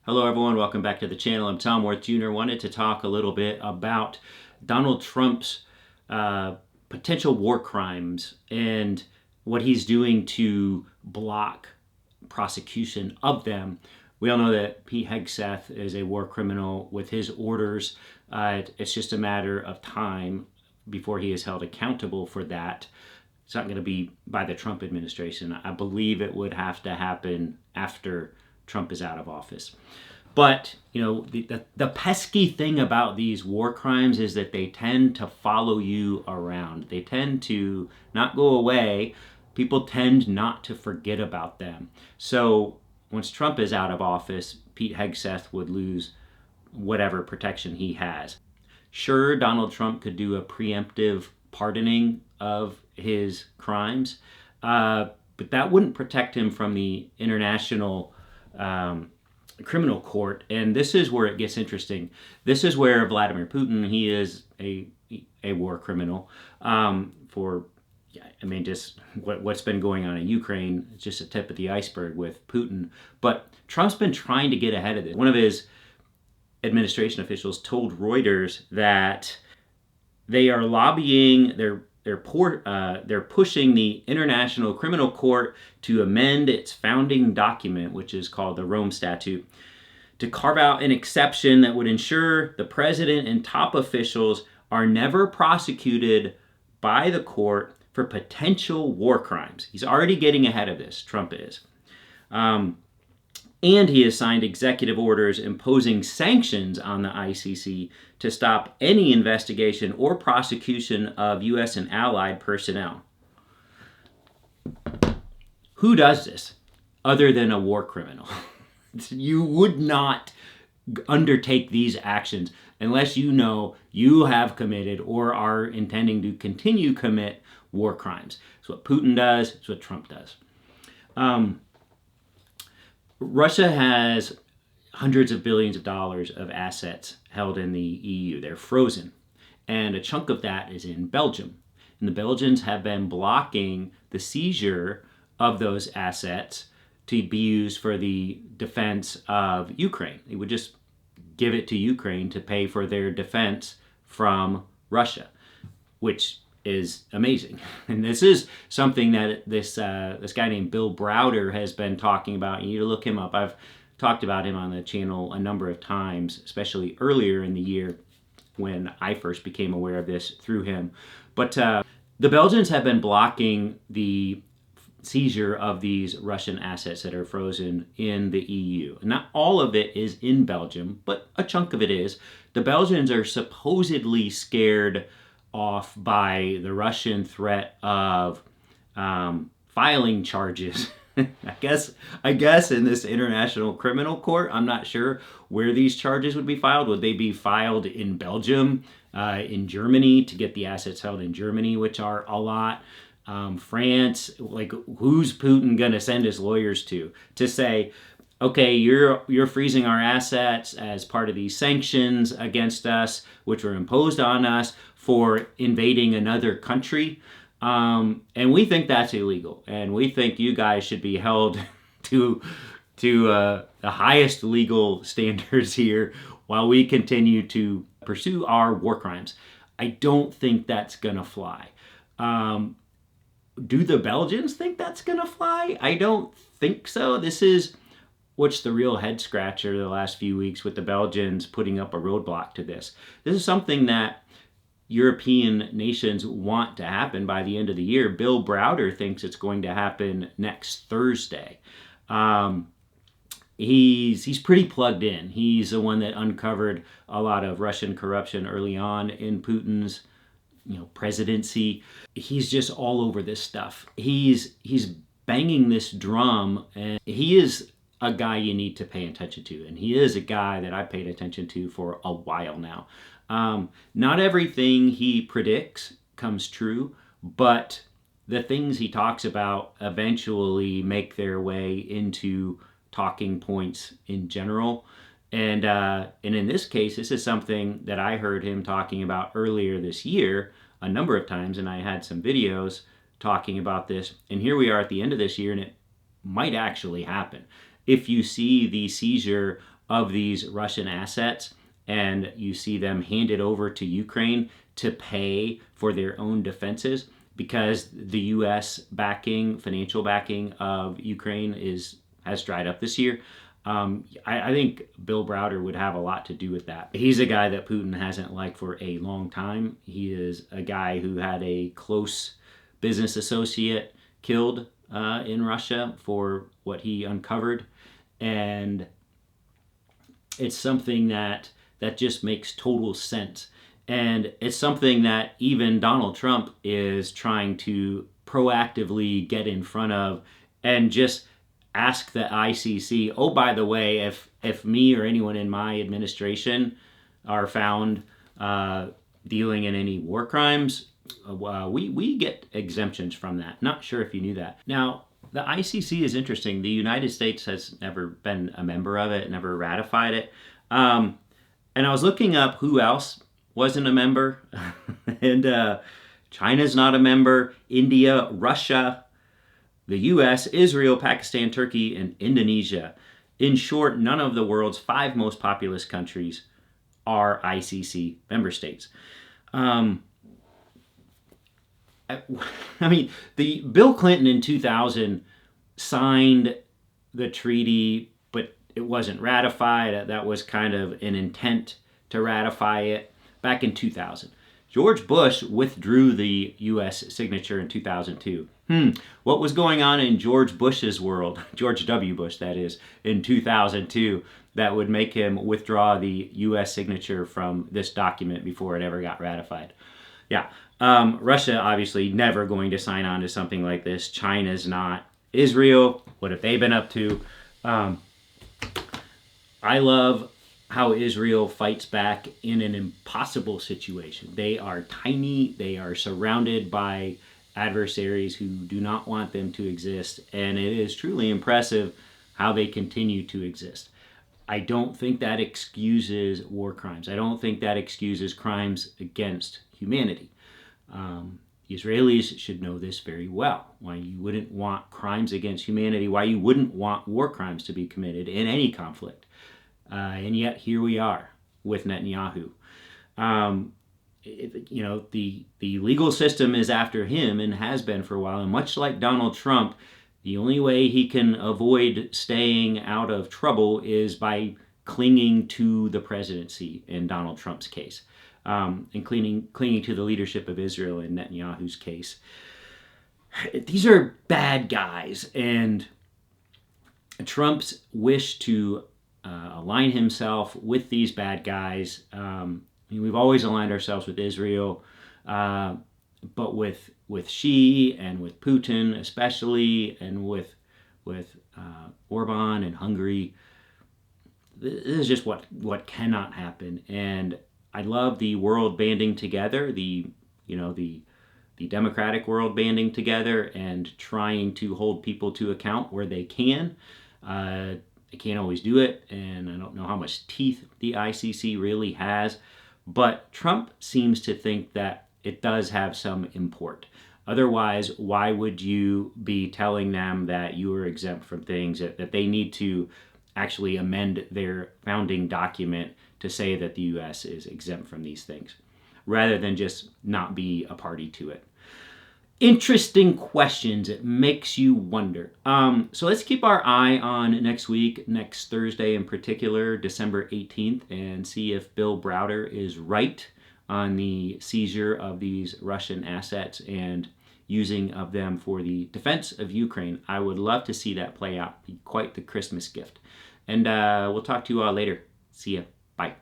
Hello everyone, welcome back to the channel. I'm Tom Worth Jr. Wanted to talk a little bit about Donald Trump's potential war crimes and what he's doing to block prosecution of them. We all know that Pete Hegseth is a war criminal with his orders. It's just a matter of time before he is held accountable for that. It's not going to be by the Trump administration. I believe it would have to happen after Trump is out of office. But, you know, the pesky thing about these war crimes is that they tend to follow you around. They tend to not go away. People tend not to forget about them. So once Trump is out of office, Pete Hegseth would lose whatever protection he has. Sure, Donald Trump could do a preemptive pardoning of his crimes, but that wouldn't protect him from the international criminal court. And this is where it gets interesting. This is where Vladimir Putin, he is a war criminal for, I mean, just what's been going on in Ukraine. It's just a tip of the iceberg with Putin. But Trump's been trying to get ahead of this. One of his administration officials told Reuters that they are lobbying, they're pushing the International Criminal Court to amend its founding document, which is called the Rome Statute, to carve out an exception that would ensure the president and top officials are never prosecuted by the court for potential war crimes. He's already getting ahead of this, Trump is. And he has signed executive orders imposing sanctions on the ICC to stop any investigation or prosecution of U.S. and allied personnel. Who does this other than a war criminal? You would not undertake these actions unless you know you have committed or are intending to continue commit war crimes. It's what Putin does. It's what Trump does. Russia has hundreds of billions of dollars of assets held in the EU. They're frozen. And a chunk of that is in Belgium. And the Belgians have been blocking the seizure of those assets to be used for the defense of Ukraine. They would just give it to Ukraine to pay for their defense from Russia, which is amazing. And this is something that this guy named Bill Browder has been talking about. You need to look him up. I've talked about him on the channel a number of times, especially earlier in the year when I first became aware of this through him. But the Belgians have been blocking the seizure of these Russian assets that are frozen in the EU. Not all of it is in Belgium, but a chunk of it is. The Belgians are supposedly scared off by the Russian threat of filing charges. I guess in this international criminal court. I'm not sure where these charges would be filed. Would they be filed in Belgium, in Germany, to get the assets held in Germany, which are a lot? France, like, who's Putin going to send his lawyers to say, okay, you're freezing our assets as part of these sanctions against us, which were imposed on us for invading another country. And we think that's illegal. And we think you guys should be held to the highest legal standards here while we continue to pursue our war crimes. I don't think that's going to fly. Do the Belgians think that's going to fly? I don't think so. This is what's the real head scratcher the last few weeks with the Belgians putting up a roadblock to this. This is something that European nations want to happen by the end of the year. Bill Browder thinks it's going to happen next Thursday. He's pretty plugged in. He's the one that uncovered a lot of Russian corruption early on in Putin's presidency. He's just all over this stuff. He's banging this drum, and he is a guy you need to pay attention to. And he is a guy that I've paid attention to for a while now. Not everything he predicts comes true, but the things he talks about eventually make their way into talking points in general. And in this case, this is something that I heard him talking about earlier this year a number of times, and I had some videos talking about this. And here we are at the end of this year, and it might actually happen. if you see the seizure of these Russian assets and you see them handed over to Ukraine to pay for their own defenses, because the U.S. backing, financial backing of Ukraine has dried up this year. I think Bill Browder would have a lot to do with that. He's a guy that Putin hasn't liked for a long time. He is a guy who had a close business associate killed in Russia for what he uncovered. And it's something that just makes total sense. And it's something that even Donald Trump is trying to proactively get in front of and just ask the ICC, oh, by the way, if me or anyone in my administration are found dealing in any war crimes, we get exemptions from that. Not sure if you knew that. Now, the ICC is interesting. The United States has never been a member of it, never ratified it. And I was looking up who else wasn't a member. And China's not a member. India, Russia, the U.S., Israel, Pakistan, Turkey, and Indonesia. In short, none of the world's 5 most populous countries are ICC member states. I mean, the Bill Clinton in 2000 signed the treaty, but it wasn't ratified. That was kind of an intent to ratify it back in 2000. George Bush withdrew the U.S. signature in 2002. What was going on in George Bush's world, George W. Bush, that is, in 2002, that would make him withdraw the U.S. signature from this document before it ever got ratified? Yeah. Russia, obviously, never going to sign on to something like this. China's not. Israel, what have they been up to? I love how Israel fights back in an impossible situation. They are tiny. They are surrounded by adversaries who do not want them to exist. And it is truly impressive how they continue to exist. I don't think that excuses war crimes. I don't think that excuses crimes against humanity. Israelis should know this very well. Why you wouldn't want crimes against humanity, why you wouldn't want war crimes to be committed in any conflict. And yet here we are with Netanyahu. The legal system is after him and has been for a while. And much like Donald Trump, the only way he can avoid staying out of trouble is by clinging to the presidency in Donald Trump's case. And clinging to the leadership of Israel in Netanyahu's case. These are bad guys, and Trump's wish to align himself with these bad guys. We've always aligned ourselves with Israel, but with Xi and with Putin especially, and with Orban and Hungary, this is just what cannot happen. And I love the world banding together, the democratic world banding together and trying to hold people to account where they can. They can't always do it, and I don't know how much teeth the ICC really has, but Trump seems to think that it does have some import. Otherwise, why would you be telling them that you are exempt from things, that they need to actually amend their founding document to say that the U.S. is exempt from these things, rather than just not be a party to it? Interesting questions. It makes you wonder. So let's keep our eye on next week, next Thursday in particular, December 18th, and see if Bill Browder is right on the seizure of these Russian assets and using of them for the defense of Ukraine. I would love to see that play out. Be quite the Christmas gift. And we'll talk to you all later. See ya. Bye.